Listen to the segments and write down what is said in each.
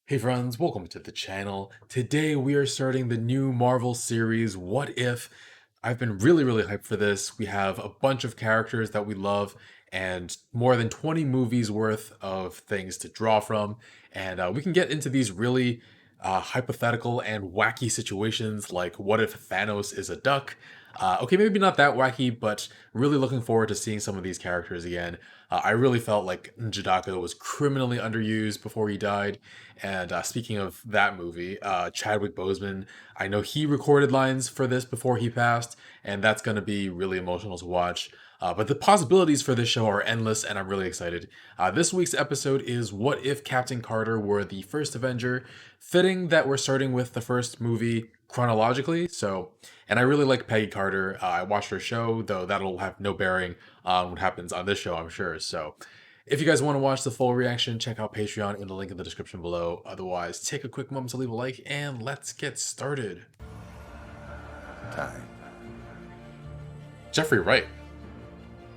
Hey friends, welcome to the channel. Today we are starting the new Marvel series, What If? I've been really hyped for this. We have a bunch of characters that we love and more than 20 movies worth of things to draw from. And we can get into these really hypothetical and wacky situations like what if Thanos is a duck? Okay, maybe not that wacky, but really looking forward to seeing some of these characters again. I really felt like Njidaka was criminally underused before he died. And speaking of that movie, Chadwick Boseman, I know he recorded lines for this before he passed, and that's going to be really emotional to watch. But the possibilities for this show are endless, and I'm really excited. This week's episode is What If Captain Carter Were the First Avenger? Fitting that we're starting with the first movie chronologically. So, and I really like Peggy Carter. I watched her show, though that'll have no bearing on what happens on this show, I'm sure. So, if you guys want to watch the full reaction, check out Patreon in the link in the description below. Otherwise, take a quick moment to leave a like, and let's get started. Time. Jeffrey Wright.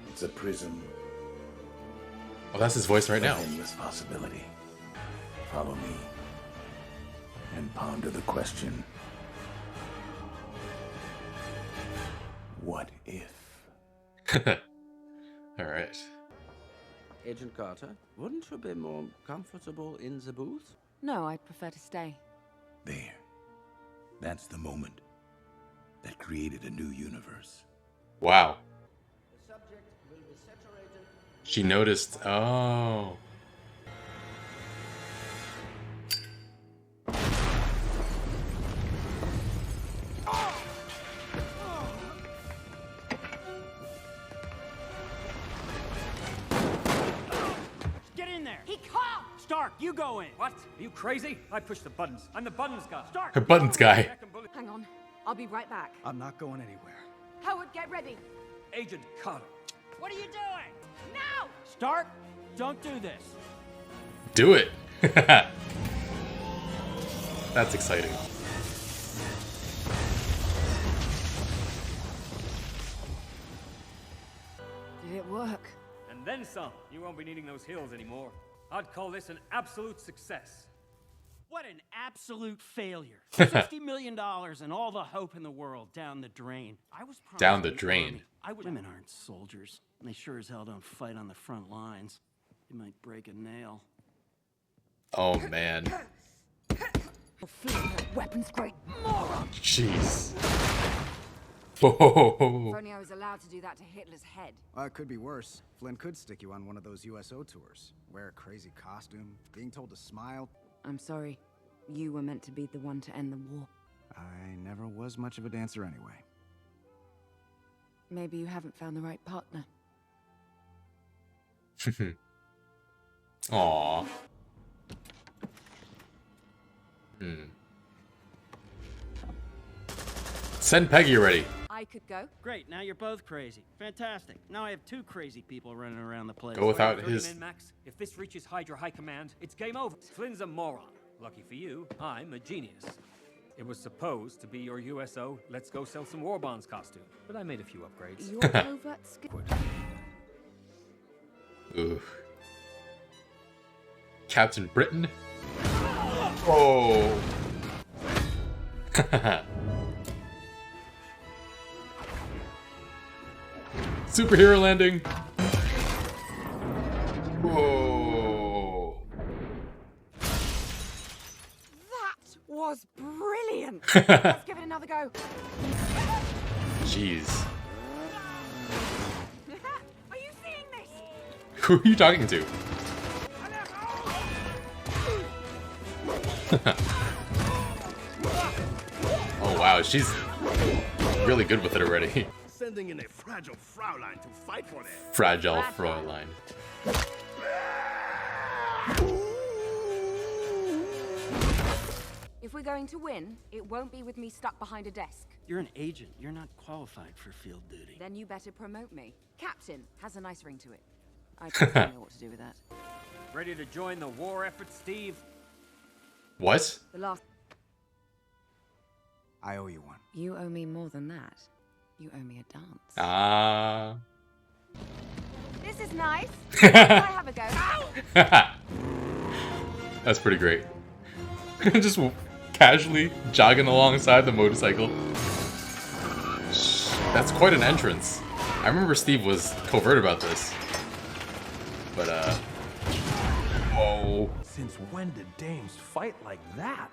It's a prism Oh, that's his voice right of now. endless possibility. Follow me and ponder the question. What if? All right. Agent Carter, wouldn't you be more comfortable in the booth? No, I'd prefer to stay. There. That's the moment that created a new universe. Wow. The subject will be saturated. She noticed. Oh. Get in there! He can't! Stark, you go in! What? Are you crazy? I push the buttons. I'm the buttons guy. Stark! Her buttons guy. Hang on. I'll be right back. I'm not going anywhere. Howard, get ready. Agent Carter. What are you doing? Now! Stark, don't do this. Do it. That's exciting. Did it work? And then some. You won't be needing those heals anymore. I'd call this an absolute success. What an absolute failure. $60 million and all the hope in the world down the drain. I was promised Down the an drain. army. Women aren't soldiers, and they sure as hell don't fight on the front lines. They might break a nail. Oh man. Weapons, great moron! Jeez. If Whoa. only I was allowed to do that to Hitler's head. It could be worse. Flynn could stick you on one of those USO tours. Wear a crazy costume, being told to smile. I'm sorry. You were meant to be the one to end the war. I never was much of a dancer anyway. Maybe you haven't found the right partner. Aw. Send Peggy already. I could go. Great, now you're both crazy. Fantastic. Now I have two crazy people running around the place. Go without Throw him his. in, Max. If this reaches Hydra High Command, it's game over. Flynn's a moron. Lucky for you, I'm a genius. It was supposed to be your USO Let's Go Sell Some War Bonds costume, but I made a few upgrades. Your covert skill. Ooh. Captain Britain. Oh. Superhero landing. Whoa. That was brilliant! Let's give it another go. Jeez. Are you seeing this? Who are you talking to? Oh wow, she's really good with it already. Sending in a fragile Fraulein to fight for them. Fragile Fräulein. If we're going to win, it won't be with me stuck behind a desk. You're an agent. You're not qualified for field duty. Then you better promote me. Captain has a nice ring to it. I don't know what to do with that. Ready to join the war effort, Steve? What? The last... I owe you one. You owe me more than that. You owe me a dance. Ah. This is nice. Can I have a go? That's pretty great. Just casually jogging alongside the motorcycle. That's quite an entrance. I remember Steve was covert about this. But, oh. Since when did dames fight like that?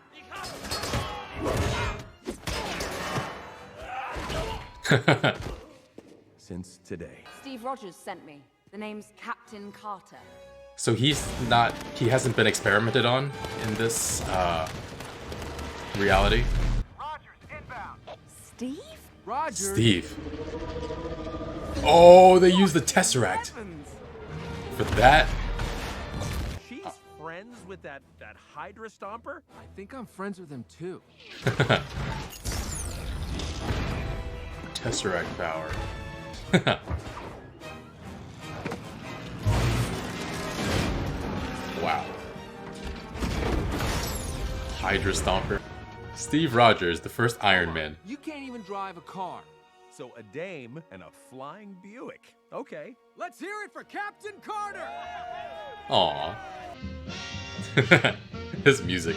Since today. Steve Rogers sent me. The name's Captain Carter. So he hasn't been experimented on in this, reality? Steve? Steve. Oh, they used the Tesseract for that. She's friends with that Hydra stomper? I think I'm friends with him too. Tesseract power. Wow. Hydra stomper. Steve Rogers, the first Iron Man. You can't even drive a car. So a dame and a flying Buick. Okay. Let's hear it for Captain Carter! Aww. His music.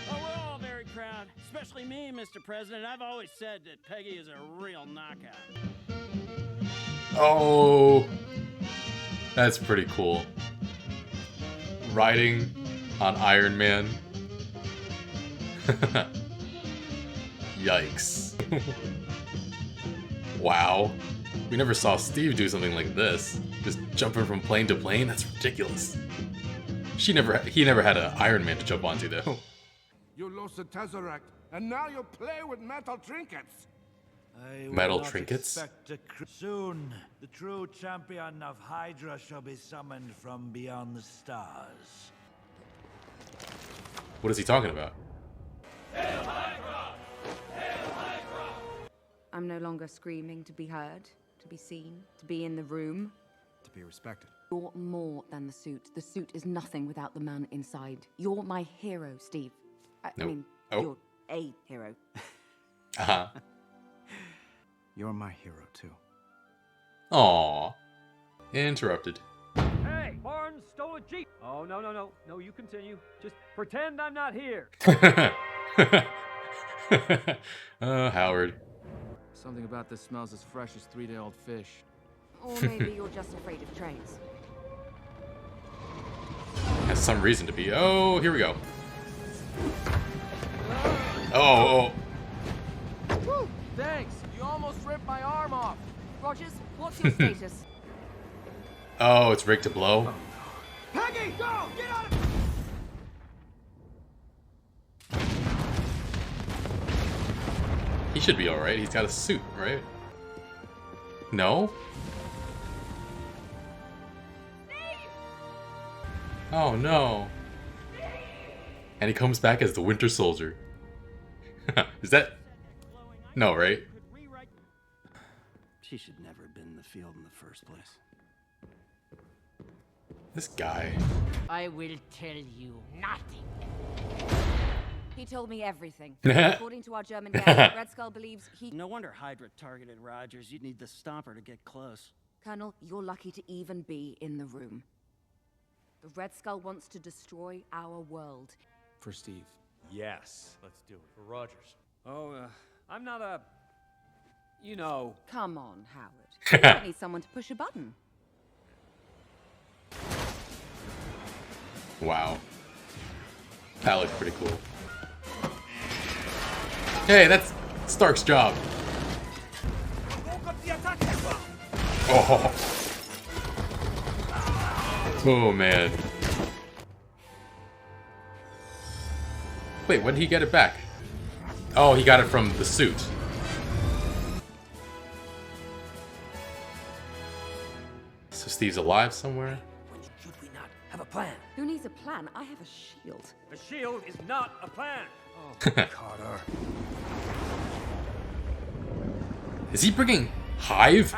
Oh, we're all very proud, especially me, Mr. President. I've always said that Peggy is a real knockout. Oh, that's pretty cool. Riding on Iron Man. Yikes. Wow. We never saw Steve do something like this. Just jumping from plane to plane? That's ridiculous. He never had an Iron Man to jump onto though. You lost the Tesseract, and now you play with metal trinkets. Metal trinkets? Soon, the true champion of Hydra shall be summoned from beyond the stars. What is he talking about? Hail Hydra! Hail Hydra! I'm no longer screaming to be heard, to be seen, to be in the room. To be respected. You're more than the suit. The suit is nothing without the man inside. You're my hero, Steve. I mean, you're a hero. Uh-huh. You're my hero, too. Aww. Interrupted. Hey, Barnes stole a Jeep. Oh, no. No, you continue. Just pretend I'm not here. Howard. Something about this smells as fresh as 3-day-old fish. Or maybe you're just afraid of trains. Has some reason to be. Oh, here we go. Oh. Woo, thanks. You almost ripped my arm off. Rogers, what's your status? Oh, it's rigged to blow. Peggy, go! Get out of... He should be alright. He's got a suit, right? No? Oh no. And he comes back as the Winter Soldier. Is that... No, right? She should never have been in the field in the first place. This guy. I will tell you nothing. He told me everything. According to our German guy, Red Skull believes he... No wonder Hydra targeted Rogers. You'd need the stomper to get close. Colonel, you're lucky to even be in the room. The Red Skull wants to destroy our world. For Steve. Yes. Let's do it. For Rogers. Oh, I'm not a... You know... Come on, Howard. You don't need someone to push a button. Wow. That looks pretty cool. Hey, that's Stark's job. Oh. Oh, man. Wait, when did he get it back? Oh, he got it from the suit. So Steve's alive somewhere? Should we not have a plan? Who needs a plan? I have a shield. A shield is not a plan. Oh, Carter. Is he bringing Hive?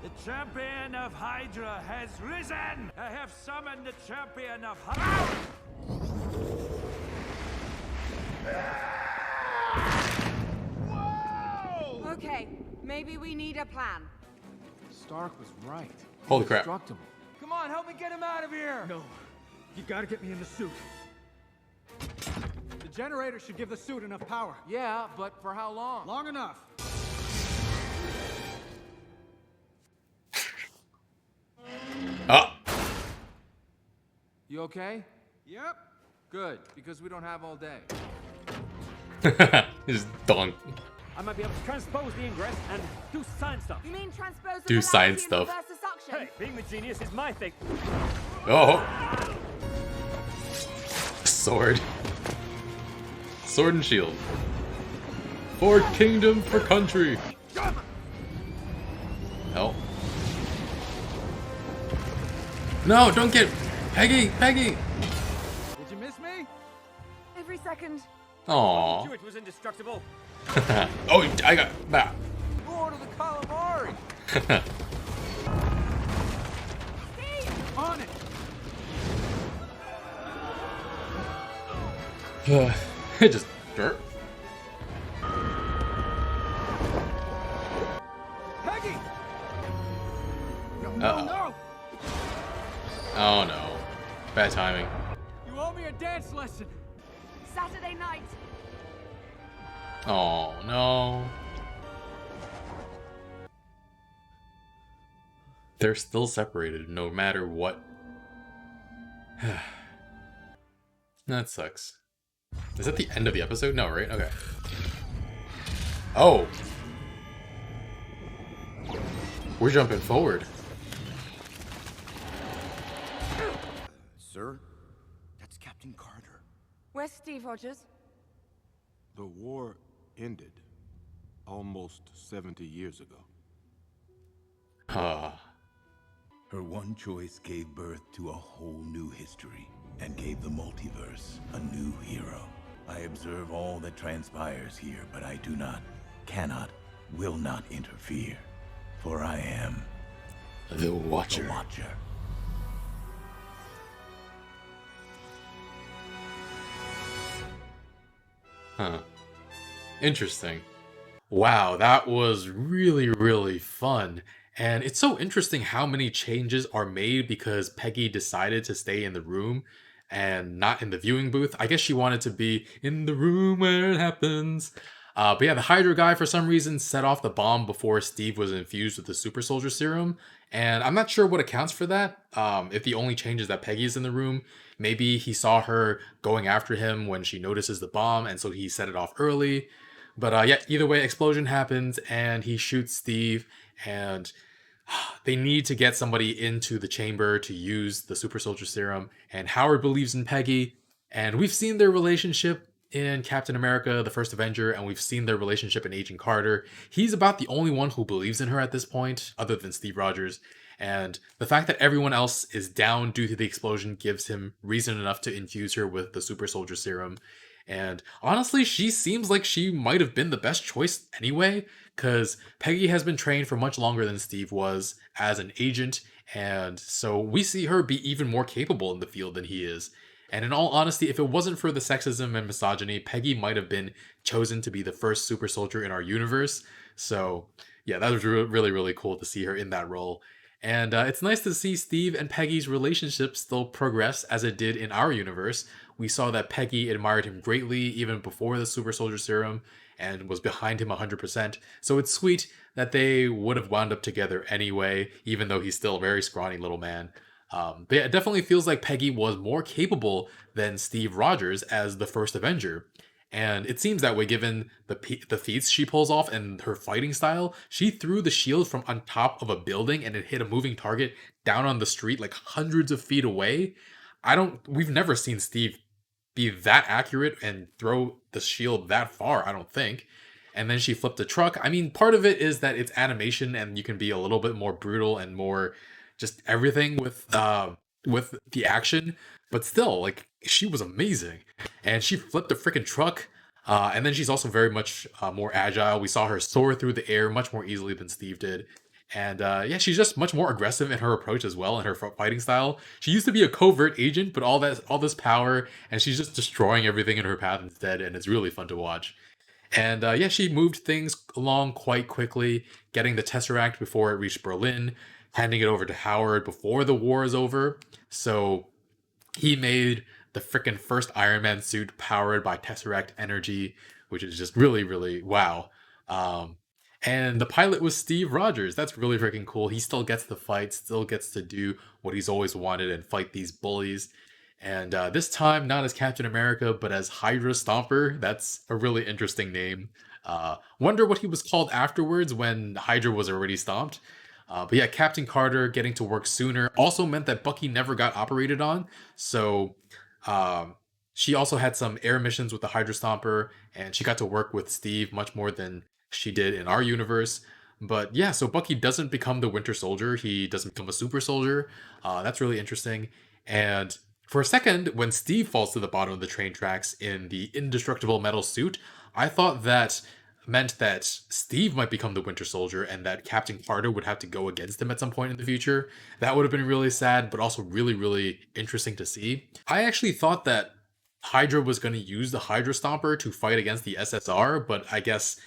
The champion of Hydra has risen! I have summoned the champion of Hydra! Okay, maybe we need a plan. Stark was right. Holy crap. Destructible. Come on, help me get him out of here! No. You gotta get me in the suit. The generator should give the suit enough power. Yeah, but for how long? Long enough. Oh. You okay? Yep. Good, because we don't have all day. Just done. I might be able to transpose the ingress and do science stuff. You mean transpose Do science stuff. Hey, being the genius is my thing. Oh. Sword. Sword and shield. For kingdom, for country. Oh. No, don't get Peggy, Peggy. Did you miss me? Every second. Aww. It was indestructible. Oh, I got that. Lord of the calamari! On it! It just dirt. Peggy! Uh-oh. Oh no. Bad timing. You owe me a dance lesson. Saturday night. Oh no. They're still separated no matter what. That sucks. Is that the end of the episode? No, right? Okay. Oh. We're jumping forward. Sir? That's Captain Carter. Where's Steve Rogers? The war ended almost 70 years ago. Ah. Her one choice gave birth to a whole new history and gave the multiverse a new hero. I observe all that transpires here, but I do not, cannot, will not interfere. For I am the Watcher. The Watcher. Huh. Interesting. Wow, that was really, really fun. And it's so interesting how many changes are made because Peggy decided to stay in the room and not in the viewing booth. I guess she wanted to be in the room where it happens. But yeah, the Hydra guy, for some reason, set off the bomb before Steve was infused with the super soldier serum. And I'm not sure what accounts for that. If the only change is that Peggy is in the room, maybe he saw her going after him when she notices the bomb, and so he set it off early. But yeah, either way, explosion happens, and he shoots Steve, and they need to get somebody into the chamber to use the super soldier serum. And Howard believes in Peggy, and we've seen their relationship in Captain America, the first Avenger, and we've seen their relationship in Agent Carter. He's about the only one who believes in her at this point, other than Steve Rogers. And the fact that everyone else is down due to the explosion gives him reason enough to infuse her with the super soldier serum. And honestly, she seems like she might have been the best choice anyway, because Peggy has been trained for much longer than Steve was as an agent, and so we see her be even more capable in the field than he is. And in all honesty, if it wasn't for the sexism and misogyny, Peggy might have been chosen to be the first super soldier in our universe. So yeah, that was really, really cool to see her in that role. And it's nice to see Steve and Peggy's relationship still progress as it did in our universe. We saw that Peggy admired him greatly even before the super soldier serum and was behind him 100%. So it's sweet that they would have wound up together anyway, even though he's still a very scrawny little man. But yeah, it definitely feels like Peggy was more capable than Steve Rogers as the first Avenger. And it seems that way given the feats she pulls off and her fighting style. She threw the shield from on top of a building and it hit a moving target down on the street like hundreds of feet away. We've never seen Steve be that accurate and throw the shield that far, I don't think. And then she flipped a truck. I mean, part of it is that it's animation and you can be a little bit more brutal and more just everything with the action, but still, like, she was amazing. And she flipped a freaking truck. And then she's also very much more agile. We saw her soar through the air much more easily than Steve did. And yeah, she's just much more aggressive in her approach as well, in her fighting style. She used to be a covert agent, but all this power, and she's just destroying everything in her path instead, and it's really fun to watch. And yeah, she moved things along quite quickly, getting the Tesseract before it reached Berlin, handing it over to Howard before the war is over. So He made the freaking first Iron Man suit powered by Tesseract energy, which is just really, really wow. Um, and the pilot was Steve Rogers. That's really freaking cool. He still gets to fight, still gets to do what he's always wanted and fight these bullies. And this time, not as Captain America, but as Hydra Stomper. That's a really interesting name. Wonder what he was called afterwards when Hydra was already stomped. But yeah, Captain Carter getting to work sooner also meant that Bucky never got operated on. So um, she also had some air missions with the Hydra Stomper, and she got to work with Steve much more than she did in our universe. But yeah, so Bucky doesn't become the Winter Soldier. He doesn't become a super soldier. That's really interesting. And for a second, when Steve falls to the bottom of the train tracks in the indestructible metal suit, I thought that meant that Steve might become the Winter Soldier and that Captain Carter would have to go against him at some point in the future. That would have been really sad, but also really, really interesting to see. I actually thought that Hydra was going to use the Hydra Stomper to fight against the SSR, but I guess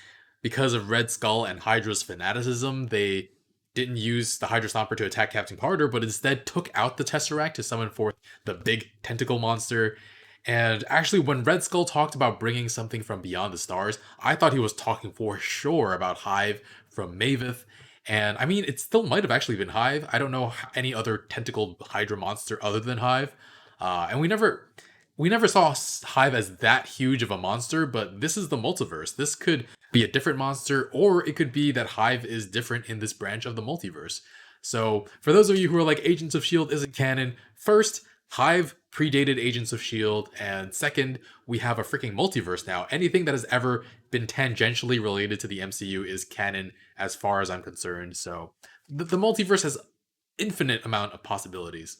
because of Red Skull and Hydra's fanaticism, they didn't use the Hydra Stomper to attack Captain Carter, but instead took out the Tesseract to summon forth the big tentacle monster. And actually, when Red Skull talked about bringing something from beyond the stars, I thought he was talking for sure about Hive from Maveth. And I mean, it still might have actually been Hive. I don't know any other tentacled Hydra monster other than Hive. And we never saw Hive as that huge of a monster, but this is the multiverse. This could be a different monster, or it could be that Hive is different in this branch of the multiverse. So, for those of you who are like, Agents of S.H.I.E.L.D. isn't canon, first, Hive predated Agents of S.H.I.E.L.D., and second, we have a freaking multiverse now. Anything that has ever been tangentially related to the MCU is canon as far as I'm concerned, so the multiverse has infinite amount of possibilities.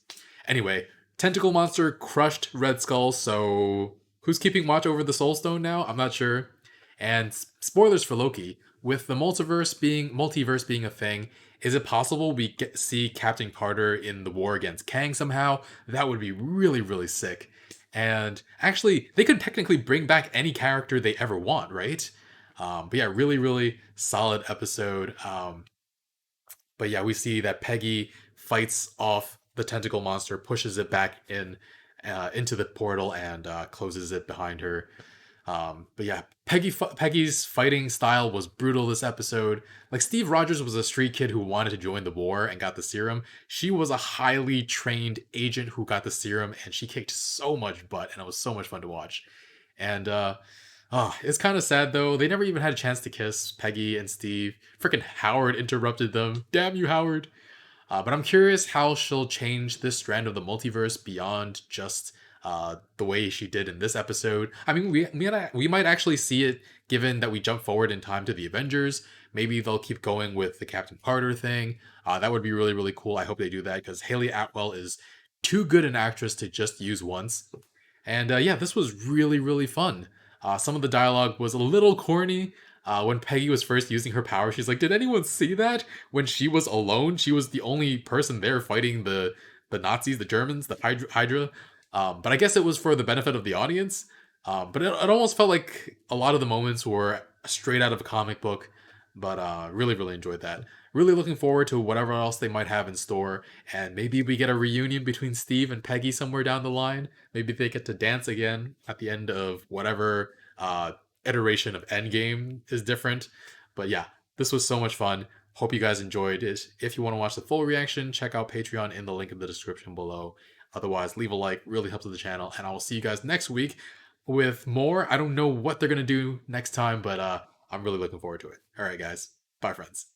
Anyway, Tentacle Monster crushed Red Skull, so who's keeping watch over the Soul Stone now? I'm not sure. And spoilers for Loki, with the multiverse being a thing, is it possible we see Captain Carter in the war against Kang somehow? That would be really, really sick. And actually, they could technically bring back any character they ever want, right? But yeah, really, really solid episode. But yeah, we see that Peggy fights off the tentacle monster, pushes it back into the portal, and closes it behind her. But yeah, Peggy's fighting style was brutal this episode. Like, Steve Rogers was a street kid who wanted to join the war and got the serum. She was a highly trained agent who got the serum, and she kicked so much butt, and it was so much fun to watch. And it's kind of sad though. They never even had a chance to kiss, Peggy and Steve. Freaking Howard interrupted them. Damn you, Howard. But I'm curious how she'll change this strand of the multiverse beyond just the way she did in this episode. I mean, we might actually see it, given that we jump forward in time to the Avengers. Maybe they'll keep going with the Captain Carter thing. That would be really, really cool. I hope they do that, because Haley Atwell is too good an actress to just use once. And yeah, this was really, really fun. Some of the dialogue was a little corny. When Peggy was first using her power, she's like, "Did anyone see that?" When she was alone, she was the only person there fighting the Nazis, the Germans, the Hydra. But I guess it was for the benefit of the audience. But it almost felt like a lot of the moments were straight out of a comic book. But really, really enjoyed that. Really looking forward to whatever else they might have in store. And maybe we get a reunion between Steve and Peggy somewhere down the line. Maybe they get to dance again at the end of whatever iteration of Endgame is different. But yeah, this was so much fun. Hope you guys enjoyed it. If you want to watch the full reaction, check out Patreon in the link in the description below. Otherwise, leave a like, really helps with the channel, and I will see you guys next week with more. I don't know what they're going to do next time, but I'm really looking forward to it. All right, guys. Bye, friends.